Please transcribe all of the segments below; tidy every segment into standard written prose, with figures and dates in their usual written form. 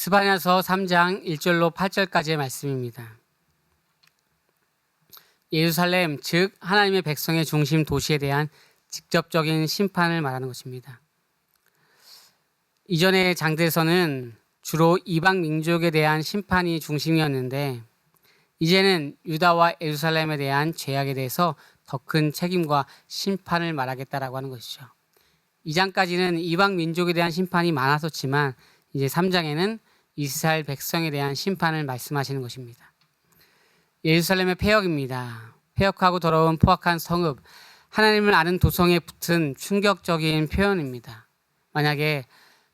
스바냐서 3장 1절로 8절까지의 말씀입니다. 예루살렘, 즉 하나님의 백성의 중심 도시에 대한 직접적인 심판을 말하는 것입니다. 이전의 장들에서는 주로 이방 민족에 대한 심판이 중심이었는데 이제는 유다와 예루살렘에 대한 죄악에 대해서 더 큰 책임과 심판을 말하겠다라고 하는 것이죠. 2장까지는 이방 민족에 대한 심판이 많았었지만 이제 3장에는 이스라엘 백성에 대한 심판을 말씀하시는 것입니다. 예루살렘의 폐역입니다. 폐역하고 더러운 포악한 성읍, 하나님을 아는 도성에 붙은 충격적인 표현입니다. 만약에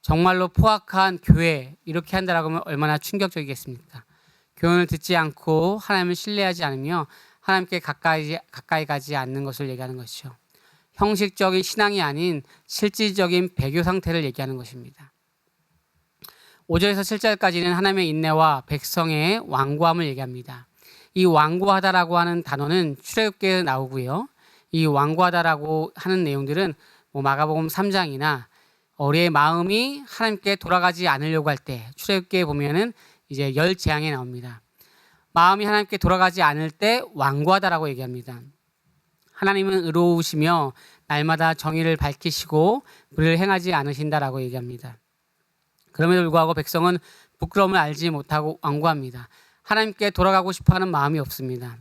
정말로 포악한 교회 이렇게 한다라고 하면 얼마나 충격적이겠습니까? 교훈을 듣지 않고 하나님을 신뢰하지 않으며 하나님께 가까이 가지 않는 것을 얘기하는 것이죠. 형식적인 신앙이 아닌 실질적인 배교 상태를 얘기하는 것입니다. 5절에서 7절까지는 하나님의 인내와 백성의 완고함을 얘기합니다. 이 완고하다라고 하는 단어는 출애굽기에 나오고요. 이 완고하다라고 하는 내용들은 마가복음 3장이나 우리의 마음이 하나님께 돌아가지 않으려고 할 때 출애굽기에 보면은 이제 열 재앙이 나옵니다. 마음이 하나님께 돌아가지 않을 때 완고하다라고 얘기합니다. 하나님은 의로우시며 날마다 정의를 밝히시고 불의를 행하지 않으신다라고 얘기합니다. 그럼에도 불구하고 백성은 부끄러움을 알지 못하고 완고합니다. 하나님께 돌아가고 싶어하는 마음이 없습니다.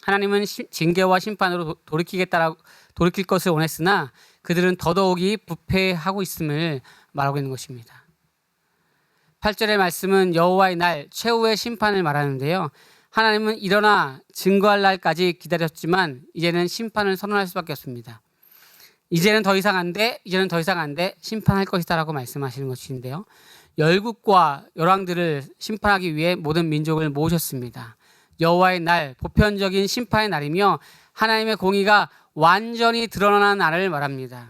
하나님은 징계와 심판으로 돌이킬 것을 원했으나 그들은 더더욱이 부패하고 있음을 말하고 있는 것입니다. 8절의 말씀은 여호와의 날 최후의 심판을 말하는데요. 하나님은 일어나 증거할 날까지 기다렸지만 이제는 심판을 선언할 수밖에 없습니다. 이제는 더 이상 안 돼, 심판할 것이다라고 말씀하시는 것인데요. 열국과 열왕들을 심판하기 위해 모든 민족을 모으셨습니다. 여호와의 날, 보편적인 심판의 날이며 하나님의 공의가 완전히 드러나는 날을 말합니다.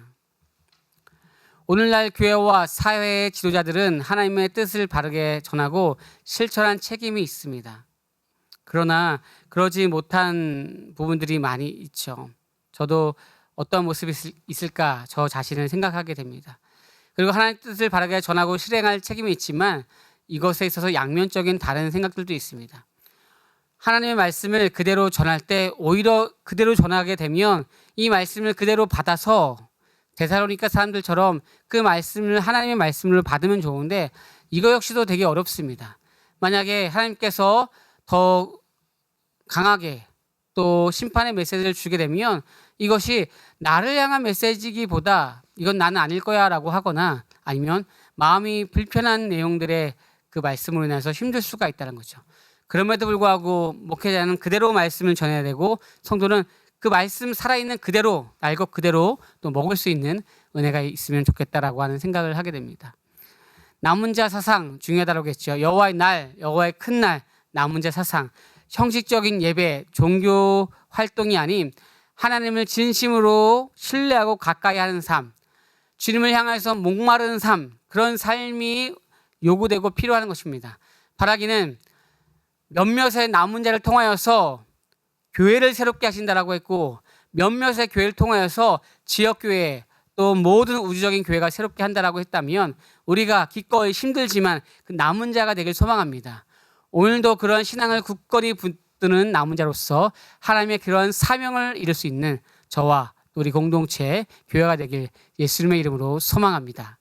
오늘날 교회와 사회의 지도자들은 하나님의 뜻을 바르게 전하고 실천한 책임이 있습니다. 그러나 그러지 못한 부분들이 많이 있죠. 저도 어떤 모습이 있을까 저 자신을 생각하게 됩니다. 그리고 하나님의 뜻을 바르게 전하고 실행할 책임이 있지만 이것에 있어서 양면적인 다른 생각들도 있습니다. 하나님의 말씀을 그대로 전할 때 오히려 그대로 전하게 되면 이 말씀을 그대로 받아서 데살로니가 사람들처럼 그 말씀을 하나님의 말씀을 받으면 좋은데 이거 역시도 되게 어렵습니다. 만약에 하나님께서 더 강하게 또 심판의 메시지를 주게 되면 이것이 나를 향한 메시지기보다 이건 나는 아닐 거야 라고 하거나 아니면 마음이 불편한 내용들의 그 말씀으로 인해서 힘들 수가 있다는 거죠. 그럼에도 불구하고 목회자는 그대로 말씀을 전해야 되고 성도는 그 말씀 살아있는 그대로 날 것 그대로 또 먹을 수 있는 은혜가 있으면 좋겠다라고 하는 생각을 하게 됩니다. 남은 자 사상 중요하다고 했죠. 여호와의 날, 여호와의 큰 날, 남은 자 사상, 형식적인 예배, 종교 활동이 아닌 하나님을 진심으로 신뢰하고 가까이 하는 삶, 주님을 향해서 목마른 삶, 그런 삶이 요구되고 필요한 것입니다. 바라기는 몇몇의 남은 자를 통하여서 교회를 새롭게 하신다라고 했고 몇몇의 교회를 통하여서 지역교회 또 모든 우주적인 교회가 새롭게 한다라고 했다면 우리가 기꺼이 힘들지만 그 남은 자가 되길 소망합니다. 오늘도 그런 신앙을 굳건히 붙드는 남은 자로서 하나님의 그런 사명을 이룰 수 있는 저와 우리 공동체 교회가 되길 예수님의 이름으로 소망합니다.